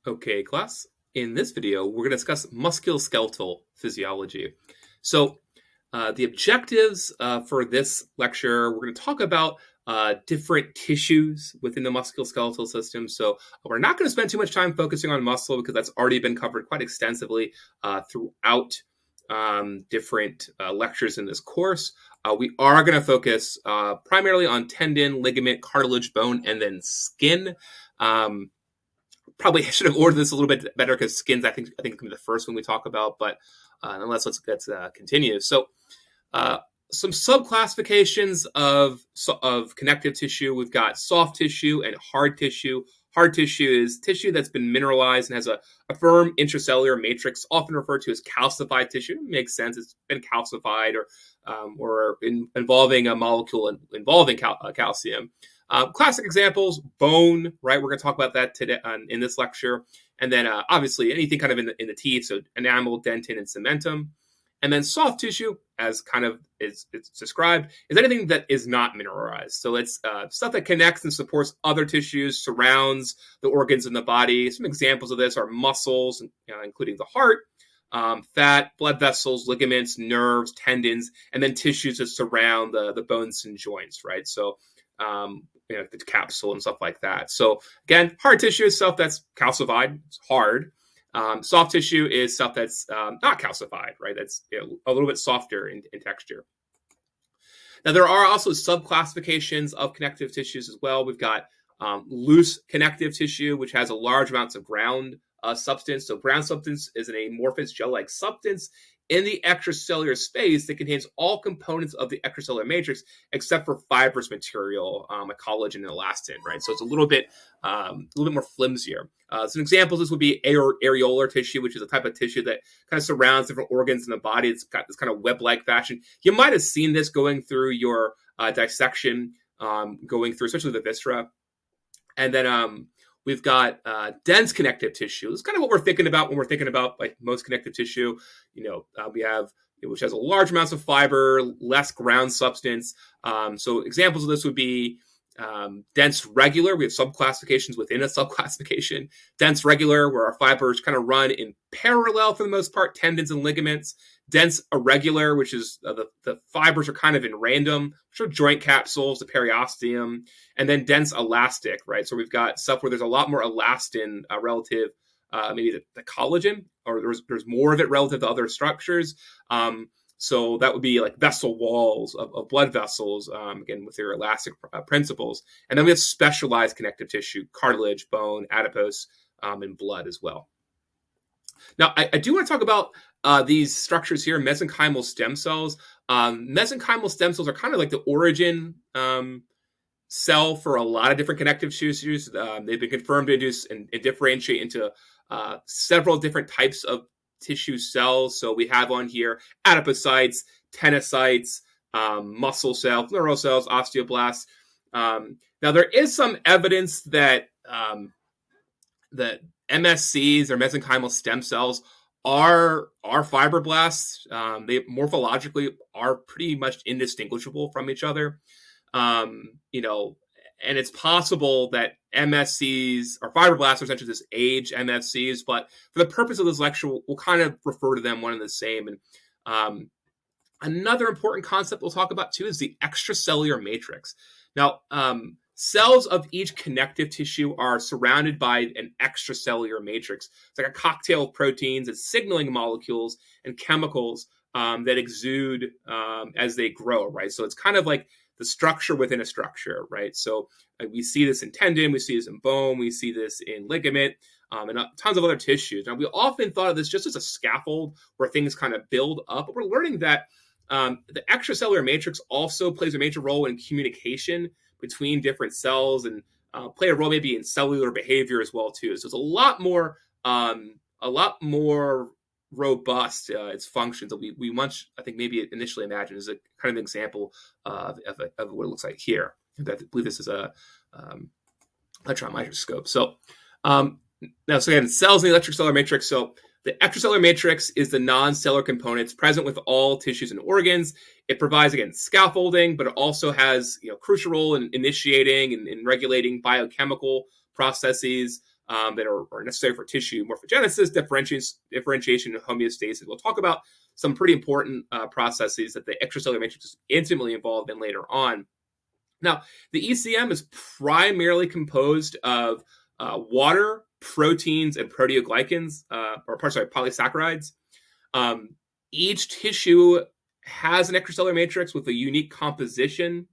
Okay, class. In this video, we're going to discuss musculoskeletal physiology. So, the objectives for this lecture, we're going to talk about different tissues within the musculoskeletal system. So, we're not going to spend too much time focusing on muscle because that's already been covered quite extensively throughout different lectures in this course. We are going to focus primarily on tendon, ligament, cartilage, bone, and then skin. Probably should have ordered this a little bit better because skins, I think, can be the first one we talk about. But nonetheless, let's continue. So, some subclassifications of connective tissue. We've got soft tissue and hard tissue. Hard tissue is tissue that's been mineralized and has a firm intracellular matrix, often referred to as calcified tissue. It makes sense. It's been calcified or involving a molecule involving calcium. Classic examples, bone, right? We're going to talk about that today in this lecture. And then obviously anything kind of in the teeth, so enamel, dentin, and cementum. And then soft tissue, as kind of it's described, is anything that is not mineralized. So it's stuff that connects and supports other tissues, surrounds the organs in the body. Some examples of this are muscles, including the heart, fat, blood vessels, ligaments, nerves, tendons, and then tissues that surround the bones and joints, right? So the capsule and stuff like that. So again, hard tissue is stuff that's calcified, it's hard. Soft tissue is stuff that's not calcified, right? That's a little bit softer in texture. Now, there are also subclassifications of connective tissues as well. We've got loose connective tissue, which has a large amounts of ground substance. So ground substance is an amorphous gel-like substance in the extracellular space that contains all components of the extracellular matrix except for fibrous material, like collagen and elastin, right? So it's a little bit more flimsier. Some examples of this would be areolar tissue, which is a type of tissue that kind of surrounds different organs in the body. It's got this kind of web-like fashion. You might have seen this going through your dissection, going through especially the viscera. And then we've got dense connective tissue. It's kind of what we're thinking about when we're thinking about like most connective tissue. We have which has a large amounts of fiber, less ground substance. So examples of this would be dense regular. We have subclassifications within a subclassification. Dense regular, where our fibers kind of run in parallel for the most part, tendons and ligaments. Dense irregular, which is the fibers are kind of in random, which are joint capsules, the periosteum. And then dense elastic, right? So we've got stuff where there's a lot more elastin relative, maybe the collagen, or there's more of it relative to other structures. So that would be like vessel walls of blood vessels, again, with their elastic principles. And then we have specialized connective tissue, cartilage, bone, adipose, and blood as well. Now, I do want to talk about these structures here, mesenchymal stem cells. Mesenchymal stem cells are kind of like the origin cell for a lot of different connective tissues. They've been confirmed to induce and differentiate into several different types of tissue cells. So we have on here adipocytes, tenocytes, muscle cells, neural cells, osteoblasts. Now there is some evidence that that MSCs or mesenchymal stem cells are fibroblasts. They morphologically are pretty much indistinguishable from each other. And it's possible that MSCs or fibroblasts are essentially this age MSCs, but for the purpose of this lecture, we'll kind of refer to them one and the same. And another important concept we'll talk about too is the extracellular matrix. Now, cells of each connective tissue are surrounded by an extracellular matrix. It's like a cocktail of proteins and signaling molecules and chemicals that exude as they grow, right? So it's kind of like the structure within a structure, right? So we see this in tendon, we see this in bone, we see this in ligament, and tons of other tissues. Now, we often thought of this just as a scaffold where things kind of build up, but we're learning that the extracellular matrix also plays a major role in communication between different cells and play a role maybe in cellular behavior as well too. So it's a lot more robust its functions that we once, I think, maybe initially imagined as a kind of example of what it looks like here. I believe this is a electron microscope. So now, so again, cells in the extracellular matrix. So the extracellular matrix is the non-cellular components present with all tissues and organs. It provides, again, scaffolding, but it also has crucial role in initiating and regulating biochemical processes. that are necessary for tissue morphogenesis, differentiation, and homeostasis. We'll talk about some pretty important processes that the extracellular matrix is intimately involved in later on. Now, the ECM is primarily composed of water, proteins, and proteoglycans, polysaccharides. Each tissue has an extracellular matrix with a unique composition,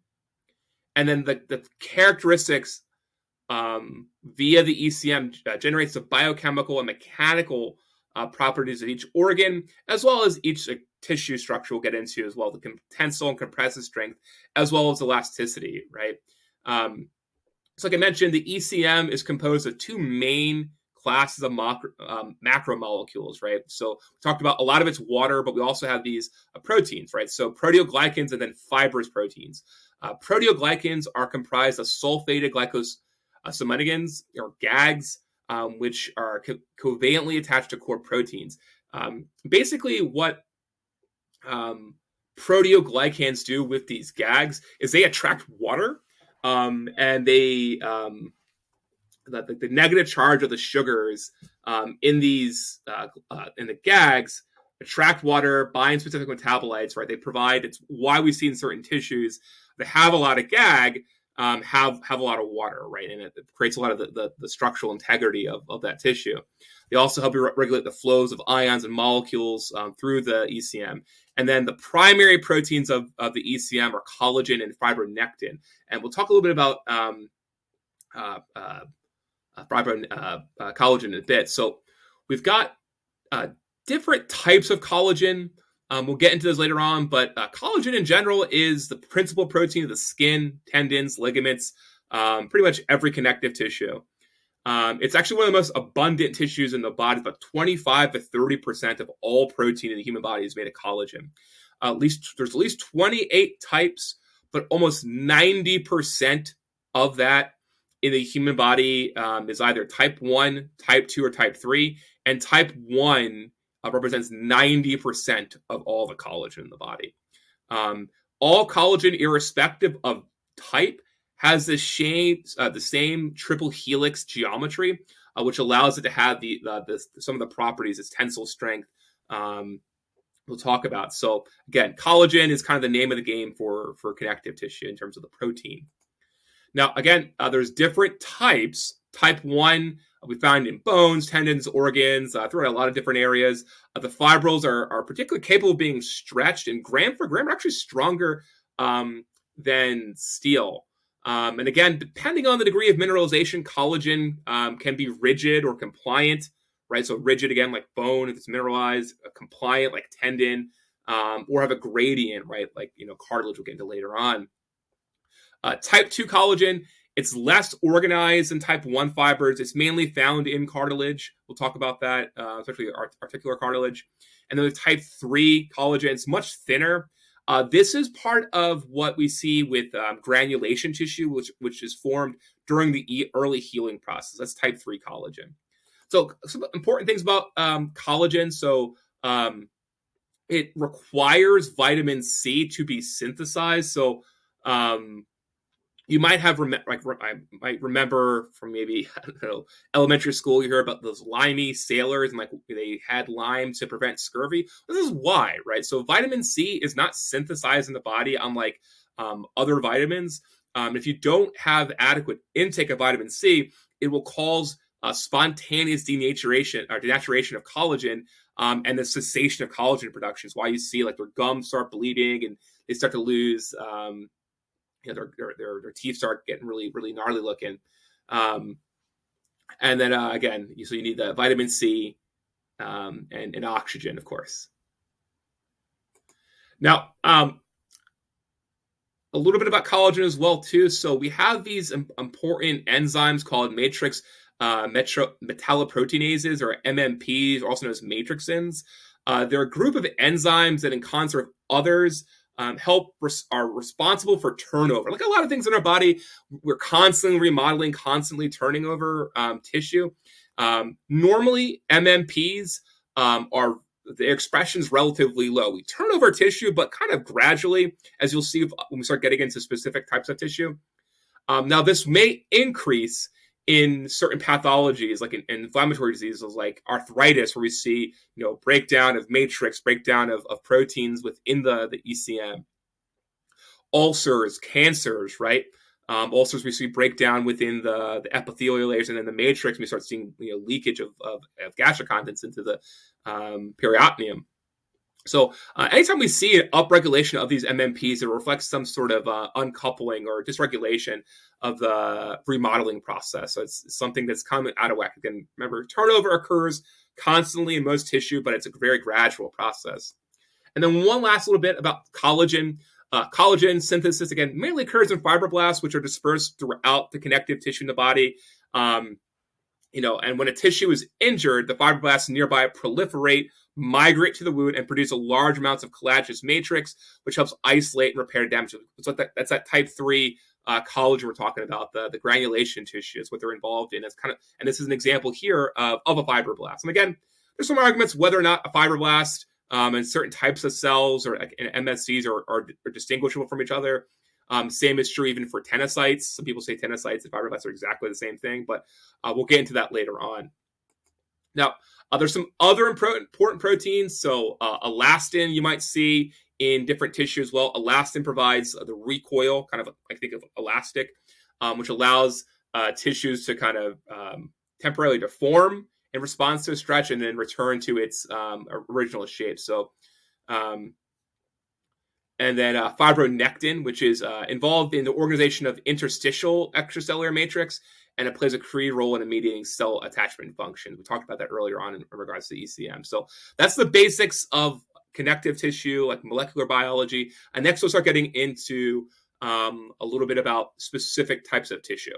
and then the characteristics via the ECM generates the biochemical and mechanical properties of each organ, as well as each tissue structure we'll get into as well, the tensile and compressive strength, as well as elasticity, right? So like I mentioned, the ECM is composed of two main classes of macromolecules, right? So we talked about a lot of it's water, but we also have these proteins, right? So proteoglycans and then fibrous proteins. Proteoglycans are comprised of sulfated glycosaminoglycans, or GAGs, which are covalently attached to core proteins. Basically, what proteoglycans do with these GAGs is they attract water, and they the negative charge of the sugars in these in the GAGs attract water, bind specific metabolites, right? They provide, it's why we see in certain tissues that have a lot of GAG have a lot of water, right? And it creates a lot of the structural integrity of that tissue. They also help you regulate the flows of ions and molecules through the ECM. And then the primary proteins of the ECM are collagen and fibronectin. And we'll talk a little bit about collagen in a bit. So we've got different types of collagen. We'll get into this later on, but collagen in general is the principal protein of the skin, tendons, ligaments, pretty much every connective tissue. It's actually one of the most abundant tissues in the body. About 25 to 30% of all protein in the human body is made of collagen. There's at least 28 types, but almost 90% of that in the human body is either type 1, type 2, or type 3. And type 1 represents 90% of all the collagen in the body. All collagen, irrespective of type, has the same triple helix geometry, which allows it to have some of the properties, its tensile strength, we'll talk about. So again, collagen is kind of the name of the game for connective tissue in terms of the protein. Now, again, there's different types. Type 1, we find in bones, tendons, organs, throughout a lot of different areas. The fibrils are particularly capable of being stretched, and gram for gram are actually stronger than steel. And again, depending on the degree of mineralization, collagen can be rigid or compliant, right? So rigid, again, like bone, if it's mineralized, compliant, like tendon, or have a gradient, right? Like, cartilage we'll get into later on. Type 2 collagen, it's less organized than type 1 fibers. It's mainly found in cartilage. We'll talk about that, especially articular cartilage. And then with type 3 collagen, it's much thinner. This is part of what we see with granulation tissue, which is formed during the early healing process. That's type 3 collagen. So some important things about collagen. So it requires vitamin C to be synthesized. So you might have I might remember from maybe, I don't know, elementary school, you hear about those limey sailors and they had lime to prevent scurvy. This is why, right? So vitamin C is not synthesized in the body unlike other vitamins. If you don't have adequate intake of vitamin C, it will cause spontaneous denaturation of collagen and the cessation of collagen production. Is why you see their gums start bleeding and they start to lose their teeth start getting really, really gnarly looking. And then again, so you need the vitamin C and oxygen, of course. Now, a little bit about collagen as well, too. So we have these important enzymes called matrix metalloproteinases, or MMPs, also known as matrixins. They're a group of enzymes that, in concert with others, are responsible for turnover. Like a lot of things in our body, we're constantly remodeling, constantly turning over tissue. Normally, MMPs the expression is relatively low. We turn over tissue, but kind of gradually, as you'll see when we start getting into specific types of tissue. Now, this may increase in certain pathologies, like in inflammatory diseases like arthritis, where we see, breakdown of matrix, breakdown of proteins within the ECM. Ulcers, cancers, right? Ulcers, we see breakdown within the epithelial layers, and then the matrix, we start seeing leakage of gastric contents into the peritoneum. So anytime we see an upregulation of these MMPs, it reflects some sort of uncoupling or dysregulation of the remodeling process. So it's something that's coming out of whack. Again, remember, turnover occurs constantly in most tissue, but it's a very gradual process. And then one last little bit about collagen. Collagen synthesis, again, mainly occurs in fibroblasts, which are dispersed throughout the connective tissue in the body. And when a tissue is injured, the fibroblasts nearby proliferate, migrate to the wound, and produce a large amounts of collagenous matrix, which helps isolate and repair damage. So that's that type 3 collagen we're talking about, the granulation tissue is what they're involved in. And this is an example here of a fibroblast. And again, there's some arguments whether or not a fibroblast and certain types of cells or like MSCs are distinguishable from each other. Same is true even for tenocytes. Some people say tenocytes and fibroblasts are exactly the same thing, but we'll get into that later on. Now, there's some other important proteins. So elastin you might see in different tissues. Well, elastin provides the recoil, kind of, I think of elastic, which allows tissues to kind of temporarily deform in response to a stretch and then return to its original shape. So, and then fibronectin, which is involved in the organization of interstitial extracellular matrix, and it plays a key role in mediating cell attachment function. We talked about that earlier on in regards to ECM. So that's the basics of connective tissue, like molecular biology. And next we'll start getting into a little bit about specific types of tissue.